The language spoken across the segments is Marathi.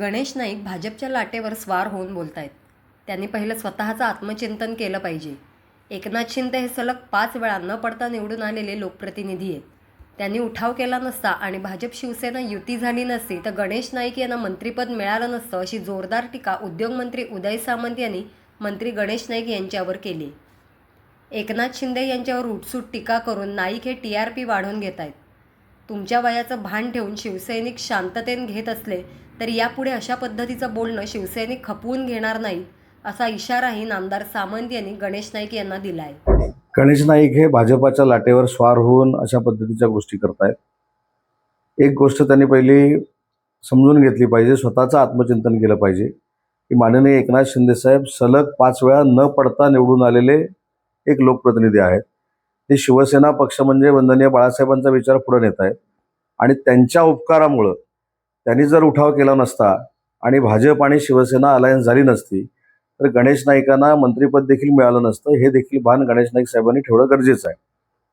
गणेश नाईक भाजपच्या लाटेवर स्वार होऊन बोलतायत. त्यांनी पहिलं स्वतःचं आत्मचिंतन केलं पाहिजे. एकनाथ शिंदे हे सलग 5 वेळा न पडता निवडून आलेले लोकप्रतिनिधी आहेत. त्यांनी उठाव केला नसता आणि भाजप शिवसेना युती झाली नसती तर गणेश नाईक यांना मंत्रिपद मिळालं नसतं, अशी जोरदार टीका उद्योगमंत्री उदय सामंत यांनी मंत्री गणेश नाईक यांच्यावर केली. एकनाथ शिंदे यांच्यावर उठसूट टीका करून नाईक हे TRP वाढवून घेत आहेत. तुमच्या वयाचं भान ठेवून शिवसैनिक शांततेने घेत असले तरी यापुढे अशा पद्धतीचं बोलणं शिवसैनिक खपवून घेणार नाही, असा इशाराही नामदार सामंत यांनी गणेश नाईक यांना दिला आहे. गणेश नाईक हे भाजपाच्या लाटेवर स्वार होऊन अशा पद्धतीच्या गोष्टी करतायत. एक गोष्ट त्यांनी पहिली समजून घेतली पाहिजे, स्वतःचं आत्मचिंतन केलं पाहिजे की माननीय एकनाथ शिंदे साहेब सलग 5 वेळा न पडता निवडून आलेले एक लोकप्रतिनिधी आहेत. ते शिवसेना पक्ष म्हणजे वंदनीय बाळासाहेबांचा विचार पुढे नेत आहेत आणि त्यांच्या उपकारामुळं त्यांनी जर उठाव केला नसता आणि भाजप आणि शिवसेना अलायन्स झाली नसती तर गणेश नाईकांना मंत्रिपद देखील मिळालं नसतं. हे देखील भान गणेश नाईक साहेबांनी ठेवणं गरजेचं आहे.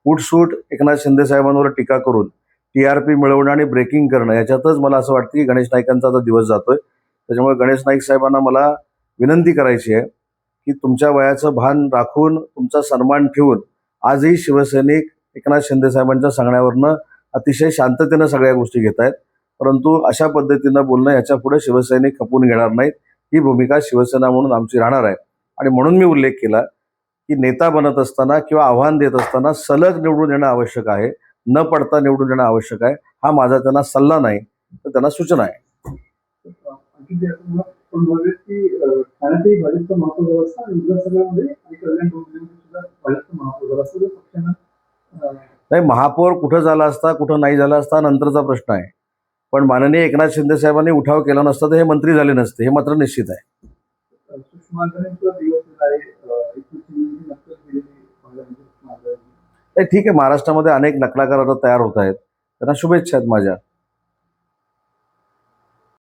उठसूट एकनाथ शिंदे साहेबांवर टीका करून TRP मिळवणं आणि ब्रेकिंग करणं याच्यातच मला असं वाटतं की गणेश नाईकांचा आता दिवस जातोय. त्याच्यामुळे गणेश नाईक साहेबांना मला विनंती करायची आहे की तुमच्या वयाचं भान राखून तुमचा सन्मान ठेवून आजही शिवसैनिक एकनाथ शिंदे साहेबांच्या सांगण्यावरनं अतिशय शांततेनं सगळ्या गोष्टी घेत आहेत. परंतु अशा पद्धतीनं बोलणं याच्या पुढे शिवसैनिक खपून घेणार नाहीत. ही भूमिका शिवसेना म्हणून आमची राहणार आहे. आणि म्हणून मी उल्लेख केला की नेता बनत असताना किंवा आव्हान देत असताना सलग निवडून येणं आवश्यक आहे, न पडता निवडून येणं आवश्यक आहे. हा माझा त्यांना सल्ला नाही तर त्यांना सूचना आहे. नाही, महापौर कुठं झाला असता कुठं नाही झाला असता नंतरचा प्रश्न आहे. पण माननीय एकनाथ शिंदे साहेबांनी उठाव केला नसता तर हे मंत्री झाले नसते, हे मात्र निश्चित आहे. ठीक आहे, महाराष्ट्रामध्ये अनेक नकलाकार आता तयार होत आहेत, त्यांना शुभेच्छा आहेत माझ्या.